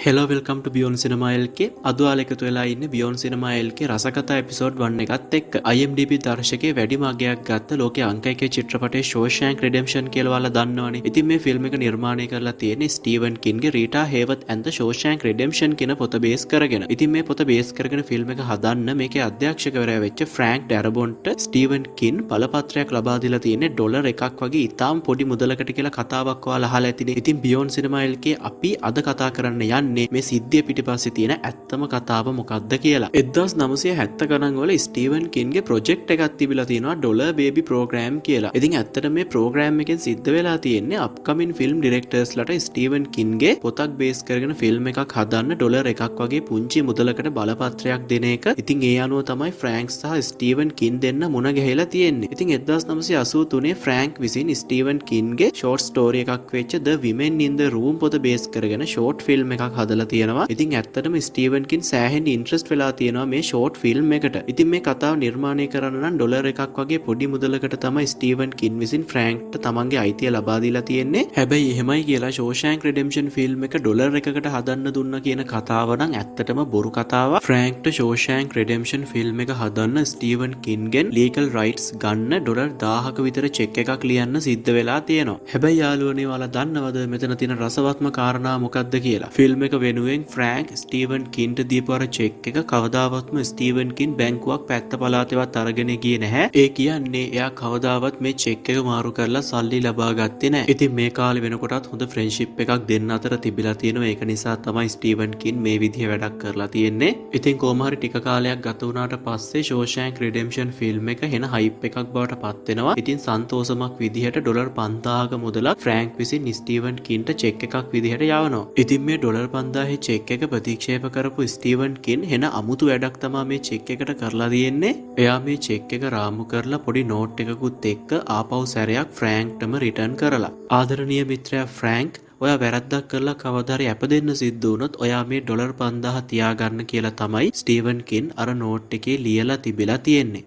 Hello welcome ටු බියොන්ඩ් සිනමා LK. අද ඔයාලා එකතු වෙලා ඉන්නේ බියොන්ඩ් සිනමා LK රසකතා එපිසෝඩ් 1 එකත් එක්ක. IMDb දර්ශකයේ වැඩිම අගයක් ගත්ත ලෝකයේ අංක 1 චිත්‍රපටයේ ෂෝෂැන්ක් රිඩෙම්ප්ෂන් කියලා ඔයාලා දන්නවනේ. ඉතින් මේ ෆිල්ම් එක නිර්මාණය කරලා තියෙන්නේ ස්ටීවන් කින්ගේ රීටා හේවර්ත් and the ෂෝෂැන්ක් රිඩෙම්ප්ෂන් කියන පොත බේස් කරගෙන. ඉතින් මේ පොත බේස් කරගෙන ෆිල්ම් එක හදන්න මේකේ අධ්‍යක්ෂකවරයා වෙච්ච ෆ්‍රැන්ක් ඩැරබොන්ට ස්ටීවන් කින් බලපත්‍රයක් ලබා දීලා තියෙන්නේ ඩොලර් එකක් වගේ ඉතාම පොඩි මුදලකට කියලා කතාවක් ඔයාලා අහලා ඇතිනේ. ඉතින් බියොන්ඩ් සිනමා LK අපි අද කතා කරන්න යන්නේ මේ සිද්ධිය පිටිපස්සේ තියෙන ඇත්තම කතාව මොකක්ද කියලා. 1970 ගණන් වල ස්ටීවන් කින්ගේ ප්‍රොජෙක්ට් එකක් තිබිලා තියෙනවා ඩොලර් බේබි ප්‍රෝග්‍රෑම් කියලා. ඉතින් ඇත්තට මේ ප්‍රෝග්‍රෑම් එකෙන් සිද්ධ වෙලා තියෙන්නේ අප්කමින් ෆිල්ම් ඩිරෙක්ටර්ස්ලාට ස්ටීවන් කින්ගේ පොතක් බේස් කරගෙන ෆිල්ම් එකක් හදන්න ඩොලර් එකක් වගේ පුංචි මුදලකට බලපත්‍රයක් දෙන එක. ඉතින් ඒ අනුව තමයි ෆ්‍රැන්ක් සහ ස්ටීවන් කින් දෙන්න මුණ ගැහිලා තියෙන්නේ. ඉතින් 1983 ෆ්‍රැන්ක් විසින් ස්ටීවන් කින්ගේ ෂෝට් ස්ටෝරි එකක් වෙච්ච The Women in the Room පොත බේස් කරගෙන ෂෝට් ෆිල්ම් එකක් හදලා තියෙනවා. ඉතින් ඇත්තටම ස්ටීවන් කින් සෑහෙන ඉන්ට්‍රස්ට් වෙලා තියෙනවා මේ ෂෝට් ෆිල්ම් එකට. ඉතින් මේ කතාව නිර්මාණය කරන්න නම් ඩොලර් එකක් වගේ පොඩි මුදලකට තමයි ස්ටීවන් කින් විසින් ෆ්‍රැන්ක්ට තමන්ගේ අයිතිය ලබා දීලා තියෙන්නේ. හැබැයි එහෙමයි කියලා ෂෝෂැන්ක් රිඩෙම්ප්ෂන් ෆිල්ම් එක ඩොලර් එකකට හදන්න දුන්න කියන කතාව නම් ඇත්තටම බොරු කතාවක්. ෆ්‍රැන්ක්ට ෂෝෂැන්ක් රිඩෙම්ප්ෂන් ෆිල්ම් එක හදන්න ස්ටීවන් කින්ගෙන් ලීගල් රයිට්ස් ගන්න ඩොලර් 1000ක විතර චෙක් එකක් ලියන්න සිද්ධ වෙලා තියෙනවා. හැබැයි යාළුවනේ ඔයාලා දන්නවද මෙතන තියෙන රසවත්ම කාරණා මොකක්ද කියලා? ෆිල්ම් එක වෙනුවෙන් ෆ්‍රැන්ක් ස්ටීවන් කින්ට දීපු අර චෙක් එක කවදාවත්ම ස්ටීවන් කින් බැංකුවක් පැත්ත පළාතේවත් අරගෙන ගියේ නැහැ. ඒ කියන්නේ එයා කවදාවත් මේ චෙක් එක මාරු කරලා සල්ලි ලබා ගත්තේ නැහැ. ඉතින් මේ කාලේ වෙනකොටත් හොඳ ෆ්‍රෙන්ඩ්ෂිප් එකක් දෙන්න අතර තිබිලා තියෙනවා. ඒක නිසා තමයි ස්ටීවන් කින් මේ විදිහ වැඩක් කරලා තියෙන්නේ. ඉතින් කොහොම හරි ටික කාලයක් ගත වුණාට පස්සේ ෂෝෂැන්ක් රිඩෙම්ප්ෂන් ෆිල්ම් එක හෙන හයිප් එකක් බවට පත් වෙනවා. ඉතින් සන්තෝෂමක් විදිහට ඩොලර් 5000ක මුදලක් ෆ්‍රැන්ක් විසින් ස්ටීවන් කින්ට චෙක් එකක් විදිහට යවනවා. ඉතින් මේ ඩොලර් 5000 චෙක් එක ප්‍රතික්ෂේප කරපු ස්ටීවන් කින් හෙන අමුතු වැඩක් තමා මේ චෙක් එකට කරලා තියෙන්නේ. එයා මේ චෙක් එක රාමු කරලා පොඩි නෝට් එකකුත් එක්ක ආපහු සැරයක් ෆ්‍රැන්ක්ටම රිටර්න් කරලා. ආදරණීය මිත්‍රයා ෆ්‍රැන්ක්, ඔයා වැරද්දක් කරලා කවදා හරි අපදෙන්න සිද්ධ වුණොත් ඔයා මේ ඩොලර් 5000 තියාගන්න කියලා තමයි ස්ටීවන් කින් අර නෝට් එකේ ලියලා තිබිලා තියෙන්නේ.